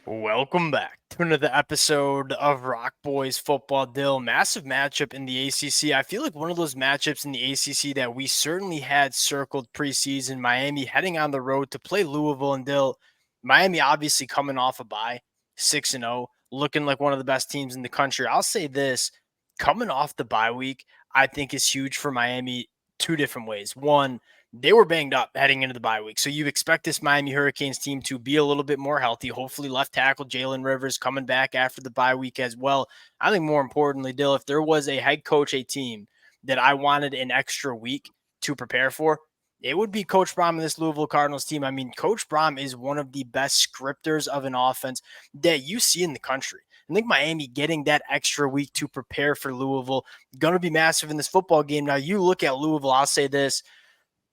Welcome back to another episode of Rock Boys Football. Dill, massive matchup in the ACC. I feel like one of those matchups in the ACC that we certainly had circled preseason. Miami heading on the road to play Louisville, and Dill, Miami obviously coming off a bye, 6-0, looking like one of the best teams in the country. I'll say this, coming off the bye week, I think is huge for Miami two different ways. One, they were banged up heading into the bye week. So you expect this Miami Hurricanes team to be a little bit more healthy. Hopefully, left tackle Jalen Rivers coming back after the bye week as well. I think more importantly, Dill, if there was a head coach, a team that I wanted an extra week to prepare for, it would be Coach Brom and this Louisville Cardinals team. I mean, Coach Brom is one of the best scripters of an offense that you see in the country. I think Miami getting that extra week to prepare for Louisville going to be massive in this football game. Now, you look at Louisville, I'll say this,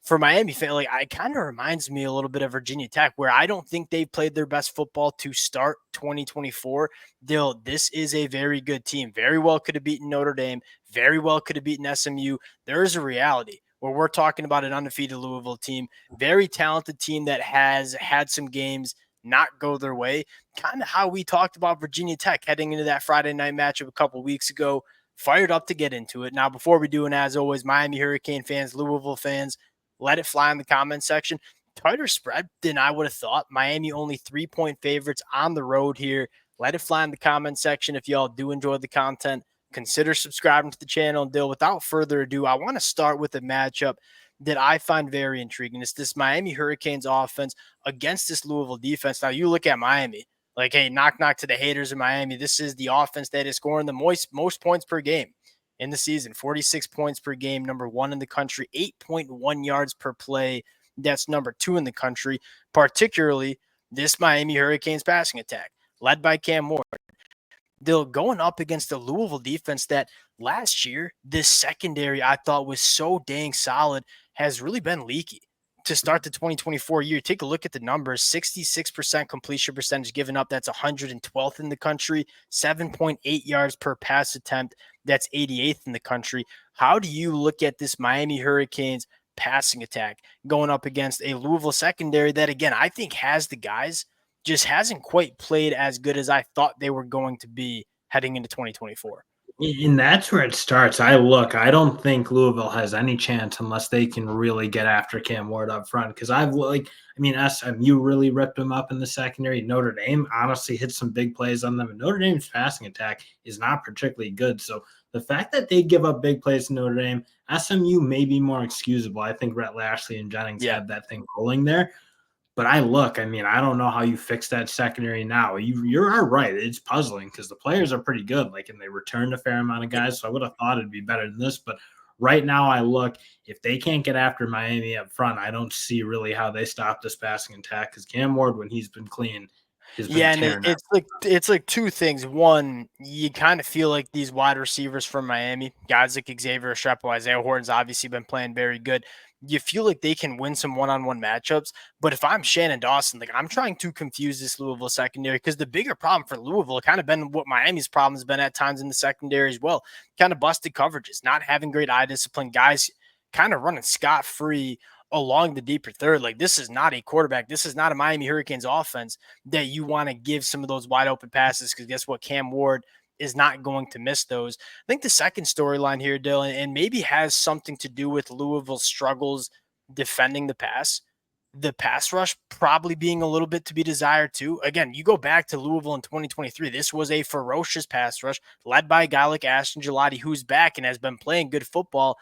for Miami fan, like it kind of reminds me a little bit of Virginia Tech, where I don't think they've played their best football to start 2024. This is a very good team. Very well could have beaten Notre Dame. Very well could have beaten SMU. There is a reality where we're talking about an undefeated Louisville team, very talented team that has had some games not go their way. Kind of how we talked about Virginia Tech heading into that Friday night matchup a couple weeks ago. Fired up to get into it. Now, before we do, and as always, Miami Hurricane fans, Louisville fans, let it fly in the comment section. Tighter spread than I would have thought. Miami only 3-point favorites on the road here. Let it fly in the comment section. If y'all do enjoy the content, consider subscribing to the channel. And Dill, without further ado, I want to start with a matchup that I find very intriguing. It's this Miami Hurricanes offense against this Louisville defense. Now, you look at Miami, like, hey, knock, knock to the haters in Miami. This is the offense that is scoring the most points per game in the season, 46 points per game, number one in the country, 8.1 yards per play. That's number two in the country, particularly this Miami Hurricanes passing attack, led by Cam Ward. They're going up against the Louisville defense that last year, this secondary I thought was so dang solid, has really been leaky to start the 2024 year. Take a look at the numbers, 66% completion percentage given up. That's 112th in the country, 7.8 yards per pass attempt. That's 88th in the country. How do you look at this Miami Hurricanes passing attack going up against a Louisville secondary that, again, I think has the guys, just hasn't quite played as good as I thought they were going to be heading into 2024? And that's where it starts. I don't think Louisville has any chance unless they can really get after Cam Ward up front. Because SMU really ripped him up in the secondary. Notre Dame honestly hit some big plays on them. And Notre Dame's passing attack is not particularly good. So the fact that they give up big plays to Notre Dame, SMU may be more excusable. I think Rhett Lashley and Jennings had that thing rolling there. But I don't know how you fix that secondary now. You're right. It's puzzling because the players are pretty good. And they returned a fair amount of guys. So I would have thought it'd be better than this. But right now if they can't get after Miami up front, I don't see really how they stop this passing attack because Cam Ward, when he's been clean, has been tearing up. It's like two things. One, you kind of feel like these wide receivers from Miami, guys like Xavier Restrepo, Isaiah Horton's obviously been playing very good. You feel like they can win some one-on-one matchups. But if I'm Shannon Dawson, I'm trying to confuse this Louisville secondary because the bigger problem for Louisville kind of been what Miami's problem has been at times in the secondary as well. Kind of busted coverages, not having great eye discipline, guys kind of running scot-free along the deeper third. This is not a quarterback. This is not a Miami Hurricanes offense that you want to give some of those wide open passes because guess what? Cam Ward is not going to miss those. I think the second storyline here, Dylan, and maybe has something to do with Louisville's struggles defending the pass rush probably being a little bit to be desired too. Again, you go back to Louisville in 2023. This was a ferocious pass rush led by a guy like Ashton Gelati, who's back and has been playing good football.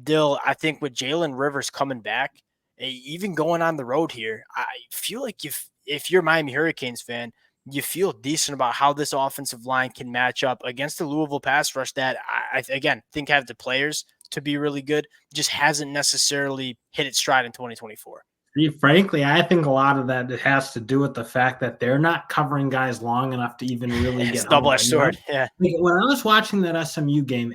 Dill, I think with Jalen Rivers coming back, even going on the road here, I feel like if you're a Miami Hurricanes fan, you feel decent about how this offensive line can match up against the Louisville pass rush that I again think have the players to be really good, just hasn't necessarily hit its stride in 2024. Frankly, I think a lot of that has to do with the fact that they're not covering guys long enough to even really get double-edged sword. Yeah. When I was watching that SMU game,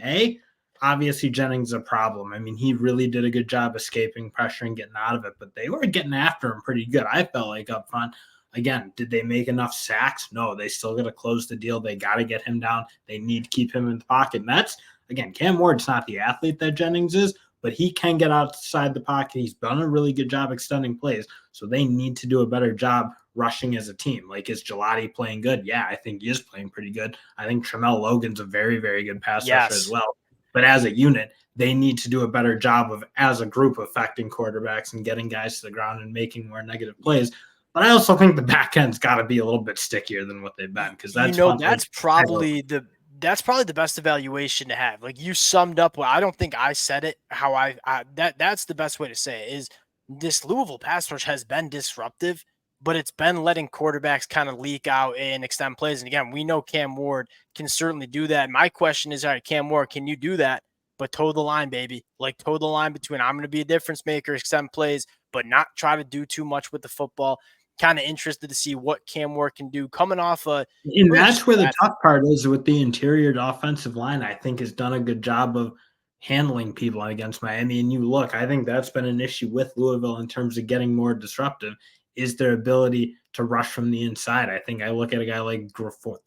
obviously Jennings is a problem. He really did a good job escaping pressure and getting out of it, but they were getting after him pretty good. I felt like up front. Again, did they make enough sacks? No, they still got to close the deal. They got to get him down. They need to keep him in the pocket. And that's, again, Cam Ward's not the athlete that Jennings is, but he can get outside the pocket. He's done a really good job extending plays. So they need to do a better job rushing as a team. Like, is Gelati playing good? Yeah, I think he is playing pretty good. I think Tramel Logan's a very, very good pass rusher as Yes. well. But as a unit, they need to do a better job of, as a group, affecting quarterbacks and getting guys to the ground and making more negative plays. But I also think the back end's got to be a little bit stickier than what they've been, because You that's know, Huntley. that's probably the best evaluation to have. Like you summed up well, I don't think I said it how that's the best way to say it is this Louisville pass rush has been disruptive, but it's been letting quarterbacks kind of leak out and extend plays. And again, we know Cam Ward can certainly do that. My question is, all right, Cam Ward, can you do that? But toe the line, baby. Like toe the line between I'm going to be a difference maker, extend plays, but not try to do too much with the football. Kind of interested to see what Cam Ward can do coming off a And really just that's where the bad. tough part is with the interior offensive line. I think has done a good job of handling people against Miami. And you look, I think that's been an issue with Louisville in terms of getting more disruptive, is their ability to rush from the inside. I think I look at a guy like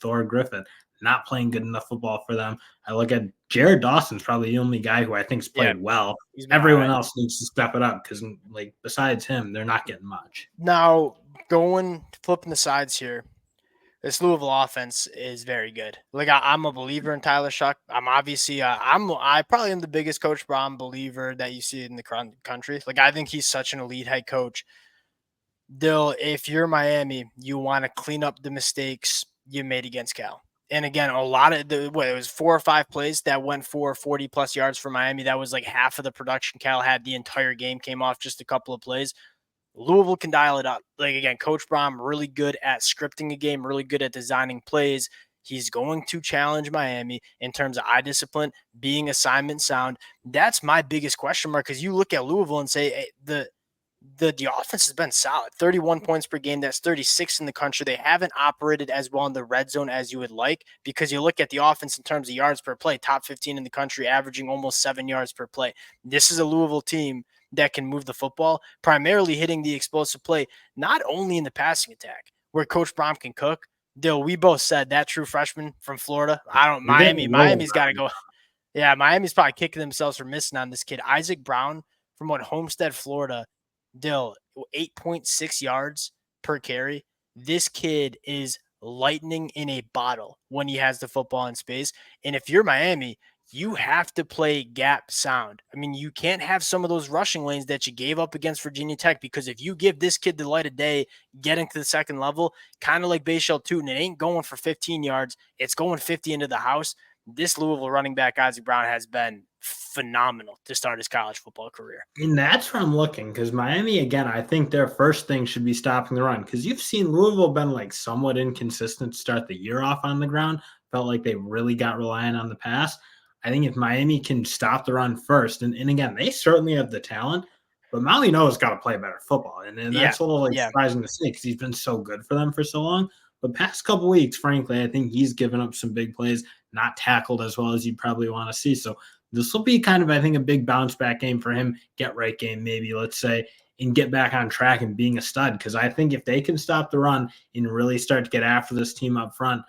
Thor Griffin not playing good enough football for them. I look at Jared Dawson's probably the only guy who I think's Yeah, played well. he's been all Everyone right. else needs to step it up because, like, besides him, they're not getting much. Now, flipping the sides here, this Louisville offense is very good. Like I'm a believer in Tyler Shuck. I'm obviously I probably am the biggest Coach Braun believer that you see in the country. Like I think he's such an elite head coach. Dill, if you're Miami, you want to clean up the mistakes you made against Cal. And again, a lot of it was 4 or 5 plays that went for 40 plus yards for Miami. That was like half of the production Cal had the entire game, came off just a couple of plays. Louisville can dial it up. Like again, Coach Braun really good at scripting a game, really good at designing plays. He's going to challenge Miami in terms of eye discipline, being assignment sound. That's my biggest question mark because you look at Louisville and say hey, the offense has been solid. 31 points per game. That's 36 in the country. They haven't operated as well in the red zone as you would like because you look at the offense in terms of yards per play, top 15 in the country, averaging almost 7 yards per play. This is a Louisville team that can move the football, primarily hitting the explosive play, not only in the passing attack, where Coach Braun can cook. Dill, we both said that true freshman from Florida. You're getting low. Miami's got to go. Yeah, Miami's probably kicking themselves for missing on this kid. Isaac Brown from Homestead, Florida. Dill, 8.6 yards per carry. This kid is lightning in a bottle when he has the football in space. And if you're Miami, you have to play gap sound. I mean, you can't have some of those rushing lanes that you gave up against Virginia Tech because if you give this kid the light of day, getting to the second level, kind of like Bayshell Tootin, it ain't going for 15 yards. It's going 50 into the house. This Louisville running back, Isaac Brown, has been phenomenal to start his college football career. And that's where I'm looking because Miami, again, I think their first thing should be stopping the run because you've seen Louisville been like somewhat inconsistent to start the year off on the ground. Felt like they really got reliant on the pass. I think if Miami can stop the run first, and again, they certainly have the talent, but Malino's got to play better football. And Yeah, that's a little like yeah. surprising to see because he's been so good for them for so long. But past couple weeks, frankly, I think he's given up some big plays, not tackled as well as you'd probably want to see. So this will be kind of, I think, a big bounce back game for him, get right game, maybe, let's say, and get back on track and being a stud. Because I think if they can stop the run and really start to get after this team up front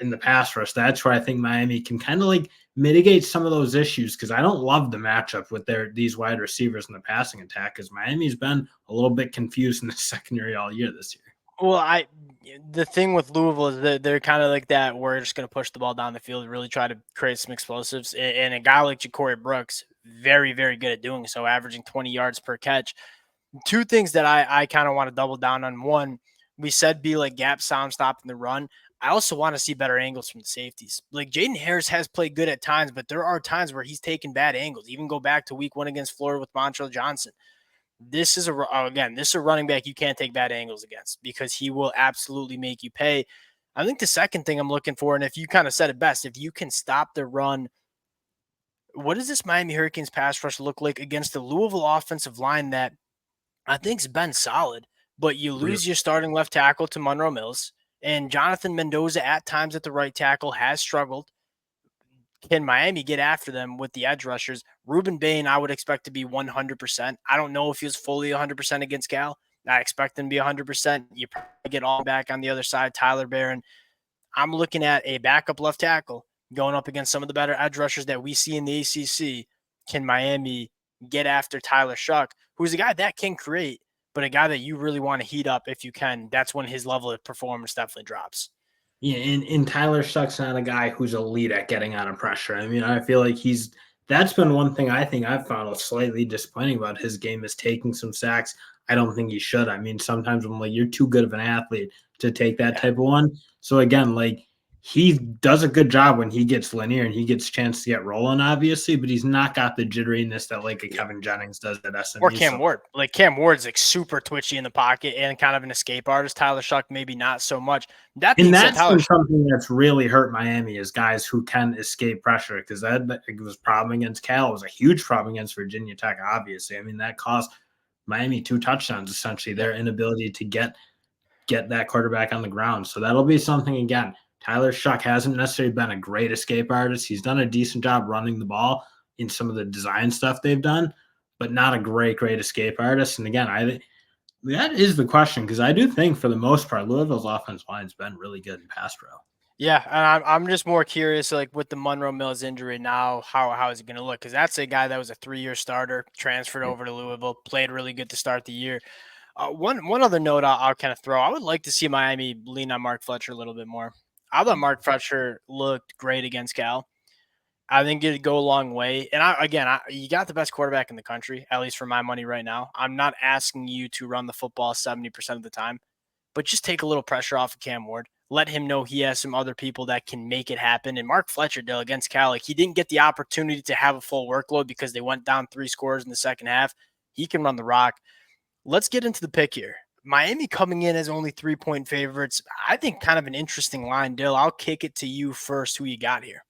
in the pass rush, that's where I think Miami can kind of like mitigate some of those issues. Because I don't love the matchup with these wide receivers in the passing attack because Miami's been a little bit confused in the secondary all year this year. Well, the thing with Louisville is that they're kind of like that. We're just going to push the ball down the field and really try to create some explosives. And a guy like Ja'Cory Brooks, very, very good at doing so, averaging 20 yards per catch. Two things that I kind of want to double down on. One, we said be like gap sound stopping the run. I also want to see better angles from the safeties. Like Jaden Harris has played good at times, but there are times where he's taken bad angles. Even go back to week 1 against Florida with Montrell Johnson. This is a running back you can't take bad angles against because he will absolutely make you pay. I think the second thing I'm looking for, and if you kind of said it best, if you can stop the run, what does this Miami Hurricanes pass rush look like against the Louisville offensive line that I think's been solid, but you Really. lose your starting left tackle to Monroe Mills, and Jonathan Mendoza at times at the right tackle has struggled. Can Miami get after them with the edge rushers? Ruben Bain, I would expect to be 100%. I don't know if he was fully 100% against Cal. I expect him to be 100%. You probably get all back on the other side, Tyler Barron. I'm looking at a backup left tackle going up against some of the better edge rushers that we see in the ACC. Can Miami get after Tyler Shuck, who's a guy that can create, but a guy that you really want to heat up if you can, that's when his level of performance definitely drops. Yeah, and Tyler Shuck's not a guy who's elite at getting out of pressure. I mean, I feel like that's been one thing I think I've found slightly disappointing about his game is taking some sacks. I don't think he should. I mean, sometimes I'm like, you're too good of an athlete to take that Yeah. type of one. So again, like he does a good job when he gets linear and he gets a chance to get rolling, obviously, but he's not got the jitteriness that like a Kevin Jennings does at Or SMU. Cam So Ward. Like Cam Ward's like super twitchy in the pocket and kind of an escape artist. Tyler Shuck, maybe not so much. That and being said, that's Tyler been something that's really hurt Miami is guys who can escape pressure because that it was a problem against Cal. It was a huge problem against Virginia Tech, obviously. I mean, that cost Miami 2 touchdowns, essentially, yeah. their inability to get that quarterback on the ground. So that'll be something again. Tyler Shuck hasn't necessarily been a great escape artist. He's done a decent job running the ball in some of the design stuff they've done, but not a great escape artist. And again, I think that is the question because I do think for the most part, Louisville's offensive line's been really good in pass pro. Yeah, and I'm just more curious, like with the Monroe Mills injury now, how is it going to look? Because that's a guy that was a 3-year starter, transferred over to Louisville, played really good to start the year. One other note I'll kind of throw, I would like to see Miami lean on Mark Fletcher a little bit more. I thought Mark Fletcher looked great against Cal. I think it'd go a long way. And you got the best quarterback in the country, at least for my money right now. I'm not asking you to run the football 70% of the time, but just take a little pressure off of Cam Ward. Let him know he has some other people that can make it happen. And Mark Fletcher, Dill, against Cal, like he didn't get the opportunity to have a full workload because they went down 3 scores in the second half. He can run the rock. Let's get into the pick here. Miami coming in as only 3-point favorites. I think kind of an interesting line, Dill. I'll kick it to you first. Who you got here?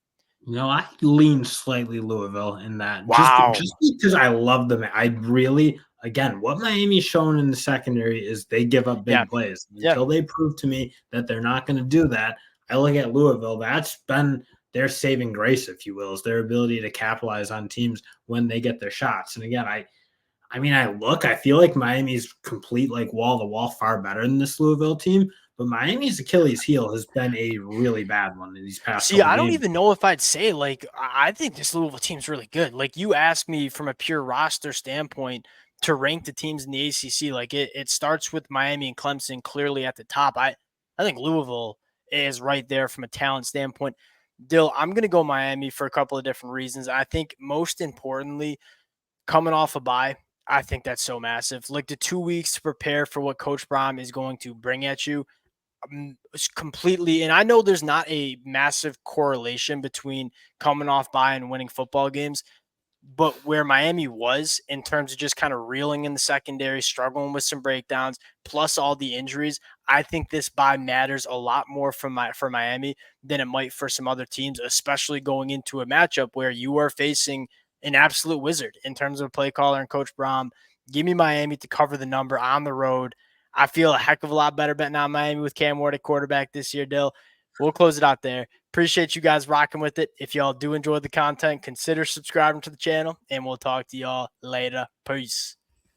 I lean slightly Louisville in that Wow. just because I love them. I really, again, what Miami's shown in the secondary is they give up Yeah. big plays. Yeah. Until they prove to me that they're not going to do that, I look at Louisville. That's been their saving grace, if you will, is their ability to capitalize on teams when they get their shots. And again, I feel like Miami's complete like wall to wall far better than this Louisville team, but Miami's Achilles heel has been a really bad one in these past See, couple I don't games. even know if I'd say like I think this Louisville team's really good. Like you asked me from a pure roster standpoint to rank the teams in the ACC, like it starts with Miami and Clemson clearly at the top. I think Louisville is right there from a talent standpoint. Dill, I'm going to go Miami for a couple of different reasons. I think most importantly, coming off a bye, I think that's so massive. Like the 2 weeks to prepare for what Coach Brom is going to bring at you completely. And I know there's not a massive correlation between coming off bye and winning football games, but where Miami was in terms of just kind of reeling in the secondary, struggling with some breakdowns, plus all the injuries, I think this bye matters a lot more for Miami than it might for some other teams, especially going into a matchup where you are facing an absolute wizard in terms of play caller and Coach Brom. Give me Miami to cover the number on the road. I feel a heck of a lot better betting on Miami with Cam Ward at quarterback this year, Dill. We'll close it out there. Appreciate you guys rocking with it. If y'all do enjoy the content, consider subscribing to the channel, and we'll talk to y'all later. Peace.